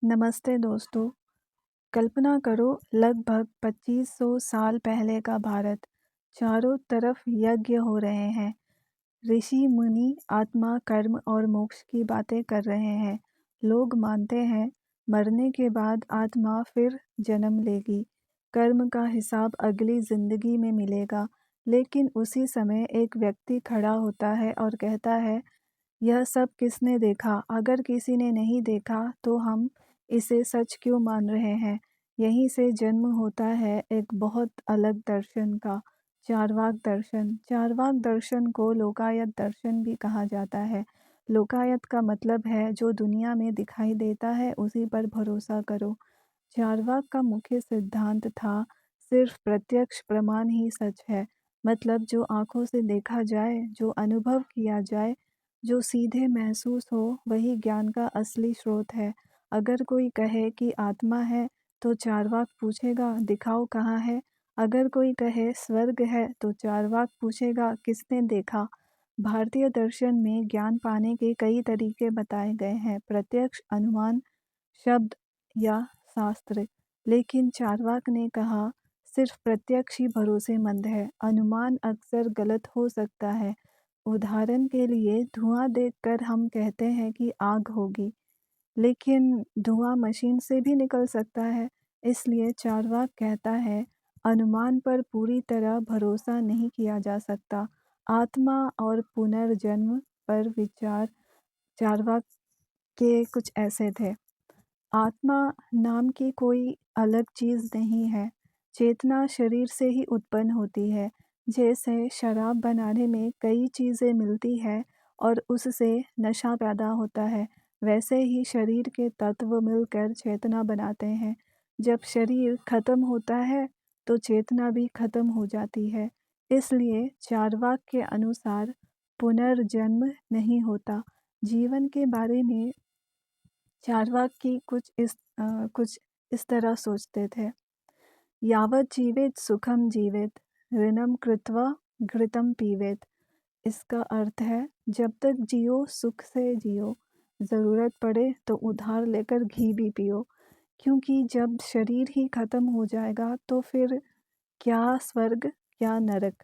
नमस्ते दोस्तों। कल्पना करो, लगभग 2500 साल पहले का भारत। चारों तरफ यज्ञ हो रहे हैं। ऋषि मुनि आत्मा, कर्म और मोक्ष की बातें कर रहे हैं। लोग मानते हैं मरने के बाद आत्मा फिर जन्म लेगी। कर्म का हिसाब अगली जिंदगी में मिलेगा। लेकिन उसी समय एक व्यक्ति खड़ा होता है और कहता है, यह सब किसने देखा? अगर किसी ने नहीं देखा तो हम इसे सच क्यों मान रहे हैं? यहीं से जन्म होता है एक बहुत अलग दर्शन का, चार्वाक दर्शन। चार्वाक दर्शन को लोकायत दर्शन भी कहा जाता है। लोकायत का मतलब है जो दुनिया में दिखाई देता है उसी पर भरोसा करो। चार्वाक का मुख्य सिद्धांत था, सिर्फ प्रत्यक्ष प्रमाण ही सच है। मतलब जो आंखों से देखा जाए, जो अनुभव किया जाए, जो सीधे महसूस हो, वही ज्ञान का असली स्रोत है। अगर कोई कहे कि आत्मा है तो चार्वाक पूछेगा, दिखाओ कहाँ है? अगर कोई कहे स्वर्ग है तो चार्वाक पूछेगा, किसने देखा? भारतीय दर्शन में ज्ञान पाने के कई तरीके बताए गए हैं, प्रत्यक्ष, अनुमान, शब्द या शास्त्र। लेकिन चार्वाक ने कहा, सिर्फ प्रत्यक्ष ही भरोसेमंद है, अनुमान अक्सर गलत हो सकता है। उदाहरण के लिए, धुआं देखकर हम कहते हैं कि आग होगी, लेकिन धुआं मशीन से भी निकल सकता है। इसलिए चार्वाक कहता है, अनुमान पर पूरी तरह भरोसा नहीं किया जा सकता। आत्मा और पुनर्जन्म पर विचार चार्वाक के कुछ ऐसे थे। आत्मा नाम की कोई अलग चीज़ नहीं है। चेतना शरीर से ही उत्पन्न होती है। जैसे शराब बनाने में कई चीज़ें मिलती है और उससे नशा पैदा होता है, वैसे ही शरीर के तत्व मिलकर चेतना बनाते हैं। जब शरीर खत्म होता है तो चेतना भी खत्म हो जाती है। इसलिए चार्वाक के अनुसार पुनर्जन्म नहीं होता। जीवन के बारे में चार्वाक की कुछ इस तरह सोचते थे। यावत् जीवेत सुखम जीवेत, ऋणम कृत्वा घृतम पीवेत। इसका अर्थ है, जब तक जियो सुख से जियो, ज़रूरत पड़े तो उधार लेकर घी भी पियो। क्योंकि जब शरीर ही खत्म हो जाएगा तो फिर क्या स्वर्ग, क्या नरक।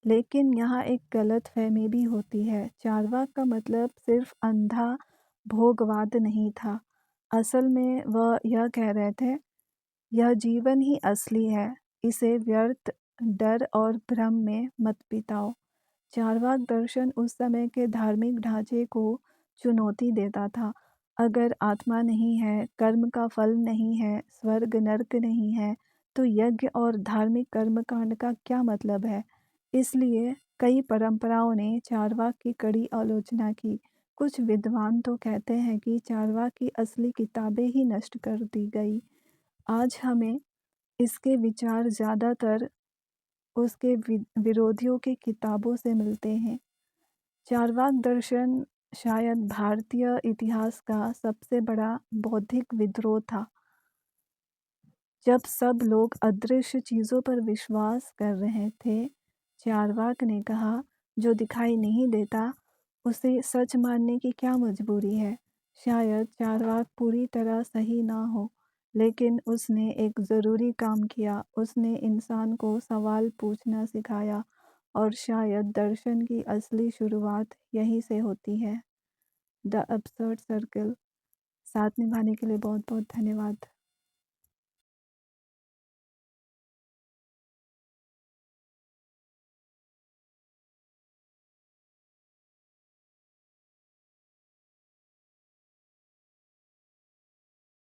लेकिन यहाँ एक गलत फहमी भी होती है। चार्वाक का मतलब सिर्फ अंधा भोगवाद नहीं था। असल में वह यह कह रहे थे, यह जीवन ही असली है, इसे व्यर्थ, डर और भ्रम में मत बिताओ। चार्वाक दर्शन उस समय के धार्मिक ढांचे को चुनौती देता था। अगर आत्मा नहीं है, कर्म का फल नहीं है, स्वर्ग नर्क नहीं है, तो यज्ञ और धार्मिक कर्मकांड का क्या मतलब है? इसलिए कई परंपराओं ने चार्वाक की कड़ी आलोचना की। कुछ विद्वान तो कहते हैं कि चार्वाक की असली किताबें ही नष्ट कर दी गई। आज हमें इसके विचार ज़्यादातर उसके विरोधियों की किताबों से मिलते हैं। चार्वाक दर्शन शायद भारतीय इतिहास का सबसे बड़ा बौद्धिक विद्रोह था। जब सब लोग अदृश्य चीज़ों पर विश्वास कर रहे थे, चार्वाक ने कहा, जो दिखाई नहीं देता उसे सच मानने की क्या मजबूरी है? शायद चार्वाक पूरी तरह सही ना हो, लेकिन उसने एक ज़रूरी काम किया। उसने इंसान को सवाल पूछना सिखाया और शायद दर्शन की असली शुरुआत यहीं से होती है। The absurd circle. साथ निभाने के लिए बहुत बहुत धन्यवाद।